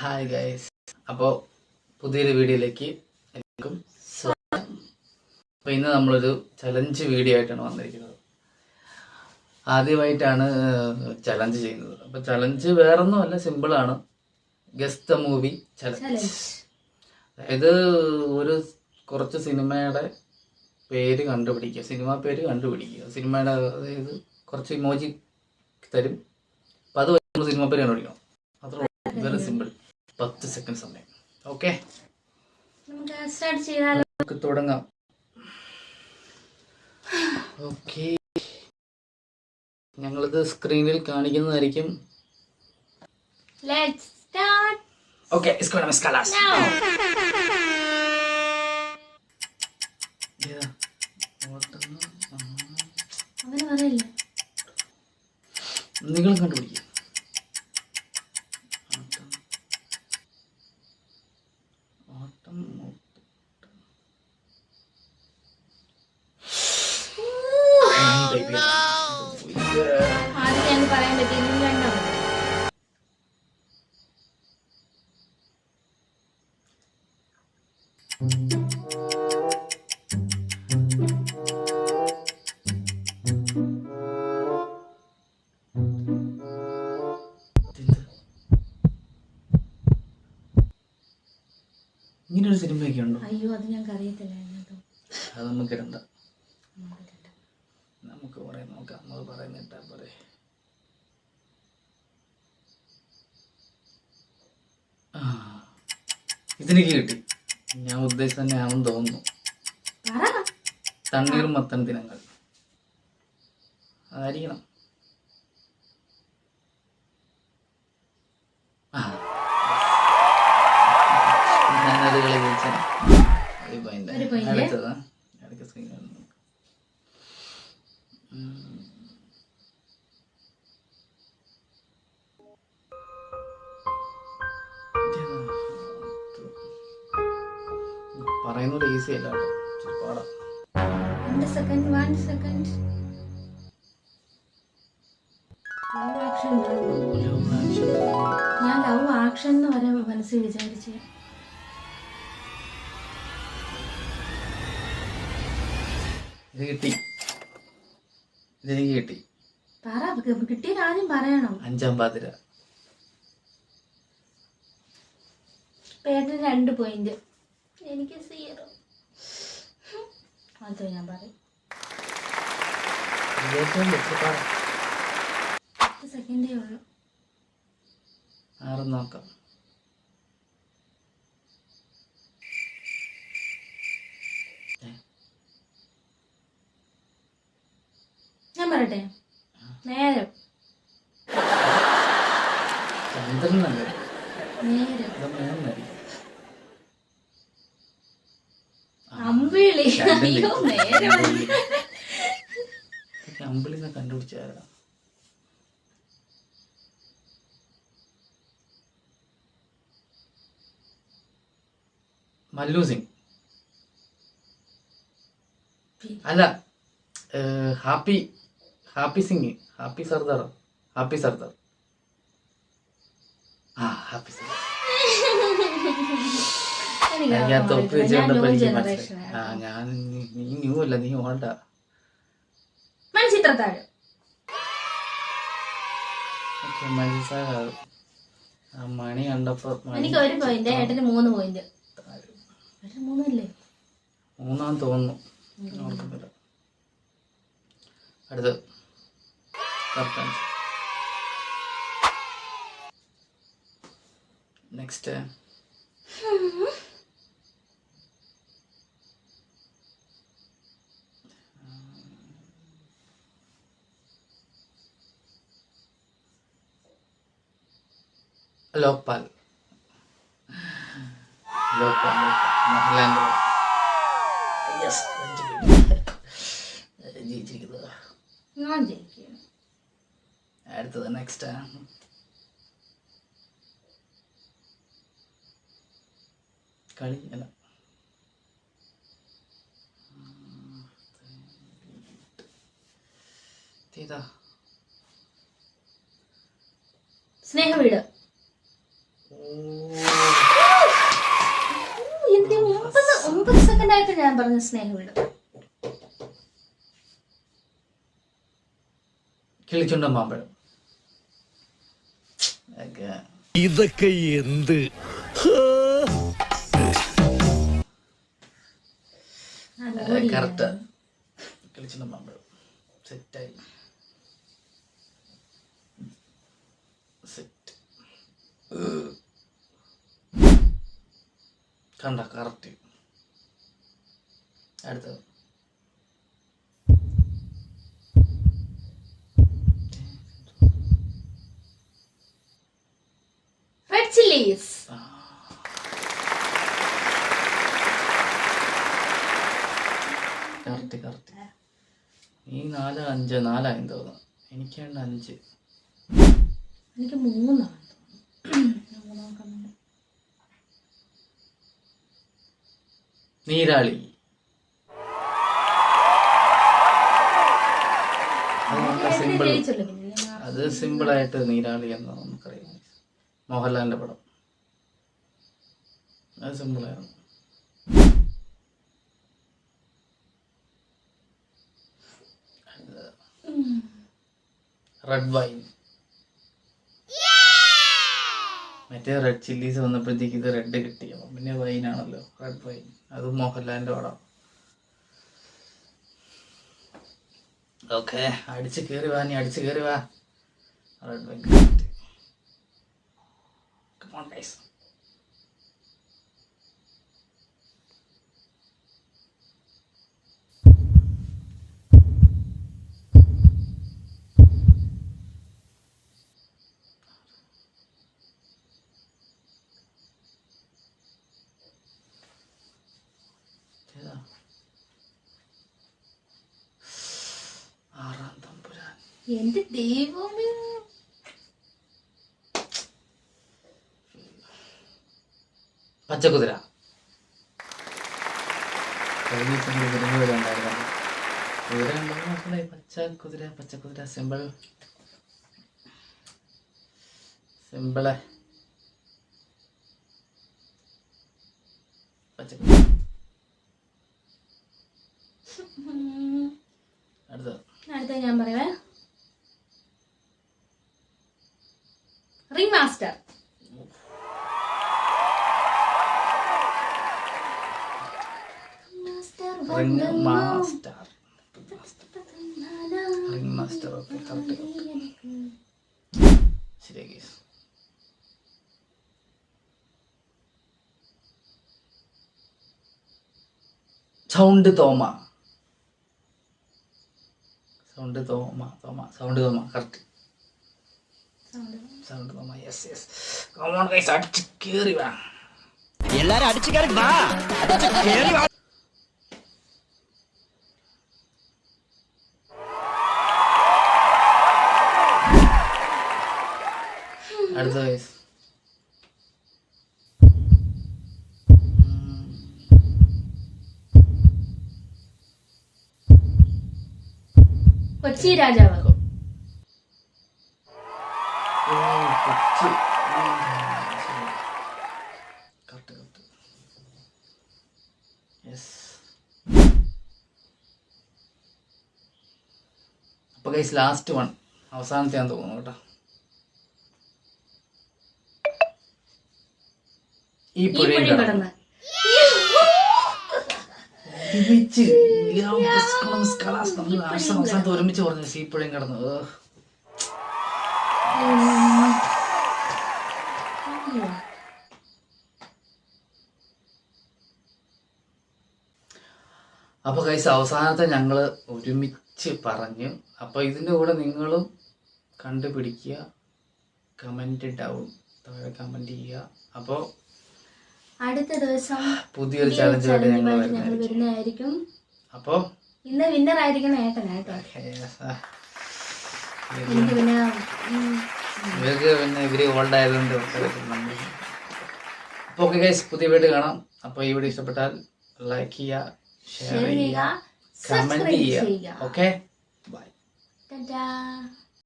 Hi guys, അപ്പോൾ പുതിയൊരു വീഡിയോയിലേക്ക് എല്ലാവർക്കും സ്വാഗതം. അപ്പോൾ ഇന്ന് നമ്മളൊരു ചലഞ്ച് വീഡിയോ ആയിട്ടാണ് വന്നിരിക്കുന്നത്. ആദ്യമായിട്ടാണ് ചലഞ്ച് ചെയ്യുന്നത്. അപ്പോൾ ചലഞ്ച് വേറൊന്നുമല്ല, സിമ്പിളാണ്. Guess the movie challenge. അതായത് കുറച്ച് സിനിമയുടെ പേര് കണ്ടുപിടിക്കുക, സിനിമ പേര് കണ്ടുപിടിക്കുക. സിനിമയുടെ അതായത് കുറച്ച് ഇമോജി തരും, അപ്പോൾ അത് നമ്മൾ സിനിമ പേര് കണ്ടുപിടിക്കണം. അത്ര വെരി സിമ്പിൾ. 10 സെക്കൻഡ് സമയം. ഓക്കെ, നമുക്ക് തുടങ്ങാം. ഓക്കെ, ഞങ്ങളിത് സ്ക്രീനിൽ കാണിക്കുന്നതായിരിക്കും. ഓക്കെ, നിങ്ങൾ കണ്ടുപിടിക്കുക. പറയാൻ പറ്റില്ല. ഇങ്ങനൊരു സിനിമയൊക്കെ ഉണ്ടോ? അയ്യോ, അത് ഞങ്ങൾക്ക് അറിയത്തില്ല. അത് നമുക്ക് ഇടണ്ട, നമുക്ക് പറയാം, നോക്കാം. നമ്മൾ പറയുന്നിട്ടാ പോരെ. ഇതെനിക്ക് കിട്ടി. ഞാൻ ഉദ്ദേശിച്ച തന്നെ ആണെന്ന് തോന്നുന്നു. തണ്ണീർ മത്തൻ ദിനങ്ങൾ അതായിരിക്കണം. ഞാനത് കളിച്ച അടുത്തതാ. അടുത്ത സ്ക്രീൻ പറയുന്നത് ഈസി അല്ല കേട്ടോ, പാടാം. 1 സെക്കൻഡ്. ഞാൻ ലവ് ആക്ഷൻ എന്ന് വരെ മനസ്സിൽ വിചാരിച്ചു. ഇതെനിക്ക് കിട്ടി. കിട്ടിയത് ആദ്യം പറയണം. 5-ാം പാതിര. പേരിന് 2 പോയിന്റ്, എനിക്ക് 0. അതോ ഞാൻ പറയും. 10 സെക്കൻഡേ ഉള്ളൂ. 6 നോക്കാം. ഞാൻ പറയട്ടെ? നേരം. ചന്ദ്രനല്ലേ? അമ്പിളി. അമ്പിളിനെ കണ്ടുപിടിച്ചാരാ? മല്ലു സിംഗ് അല്ല, happy Singh, happy Sardar. Happy Sardar. Happy Sardar. ഞാൻ തൊപ്പി വെച്ചുകൊണ്ട് ഞാൻ നീ ന്യൂ അല്ല, നീ ഓൾഡാ. മൺചിത്രത്താഴ്. മനസ്സിലാകും. മണി കണ്ടപ്പോ എനിക്ക് 1 പോയിന്റ്, ഏട്ടന് 3 പോയിന്റ്. 3 അല്ലേ? 3 തോന്നുന്നു, ഓർക്കുന്നില്ല. അടുത്ത് നെക്സ്റ്റ്. ലോക്പാൽ. മോഹൻലാൽ. യെസ്, ജയിച്ചിരിക്കുന്നത്. അടുത്തത് നെക്സ്റ്റ്. കളി അല്ല, സ്നേഹവീട്. എന്ത് 9 സെക്കൻഡ് ആയിട്ട് ഞാൻ പറഞ്ഞ സ്നേഹവീട്. കിളിച്ചുണ്ടൻ മാമ്പഴം. ഇതൊക്കെ എന്ത് കറക്റ്റ്. കിളിച്ചുണ്ടൻ മാമ്പഴം സെറ്റായി. സെറ്റ് കണ്ട കറക്റ്റ്. അടുത്തത് റെഡ് ചില്ലീസ്. Correct correct. ഈ 4 5 4 തോന്നുന്നു. എനിക്കുണ്ട് 5. എനിക്ക് 3 നീരാളി. സിമ്പിൾ. അത് സിമ്പിളായിട്ട് നീരാളി എന്ന് നമുക്കറിയാം. മോഹൻലാലിന്റെ പടം. അത് സിമ്പിളായിരുന്നു. Red wine. മറ്റേ റെഡ് ചില്ലീസ് വന്നപ്പോഴത്തേക്ക് ഇത് റെഡ് കിട്ടി. അപ്പം പിന്നെ വൈനാണല്ലോ, റെഡ് വൈൻ. അത് മോഹൻലാലിന്റെ പടം. ഓക്കെ, അടിച്ച് കയറി വാ, നീ അടിച്ച് കയറി വാ. Red wine. Come on guys. ആറാം തമ്പുരാൻ. എന്റെ ദൈവമേ, പച്ചക്കുതിര. Pachakuthira Pachakuthira simple simple. പച്ചക്കുതിര. അടുത്ത ഞാൻ പറയുവേ. Ring master. Ring master. Ring master. Okay, correct. ശരി. Sound Thoma. Sound Thoma. Sound Thoma correct. Sound Thoma. Yes yes. Come on guys, അടിച്ച് കേറി വാ. എല്ലാരും അടിച്ചു കയറി വാ. അടുത്ത ഗയ്സ്. കൊച്ചി രാജാവ്. കൊച്ചി. Correct correct. യെസ്. അപ്പൊ ഗയ്സ് ലാസ്റ്റ് വൺ, അവസാനത്തെ ഞാൻ തോന്നുന്നു കേട്ടോ. ഈ പുഴയും കടന്ന് ഒരുമിച്ച് അവസാനത്ത് ഒരുമിച്ച് പറഞ്ഞു. ഈ പുഴയും കടന്ന്. അപ്പൊ ഗയ്സ് അവസാനത്തെ ഞങ്ങള് ഒരുമിച്ച് പറഞ്ഞു. അപ്പൊ ഇതിന്റെ കൂടെ നിങ്ങളും കണ്ടുപിടിക്കുക. കമന്റ് ഡൗൺ താഴെ കമന്റ് ചെയ്യുക. അപ്പോ അടുത്ത ദിവസം പുതിയൊരു ചലഞ്ചുമായിട്ട് ഞങ്ങൾ വരുന്നതായിരിക്കും. അപ്പോ ഇന്ന് വിന്നർ ആയിരിക്കണം ഏട്ടനാട്ടോ. എനിക്ക് പിന്നെ ഇവർക്ക് പിന്നെ ഇവര് ഓൾഡ് ആയതുകൊണ്ട്. അപ്പോൾ ഓക്കെ ഗൈസ്, പുതിയ വീഡിയോ കാണാം. അപ്പോൾ ഈ വീഡിയോ ഇഷ്ടപ്പെട്ടാൽ ലൈക്ക് ചെയ്യുക, ഷെയർ ചെയ്യുക, കമന്റ് ചെയ്യുക. Okay, by.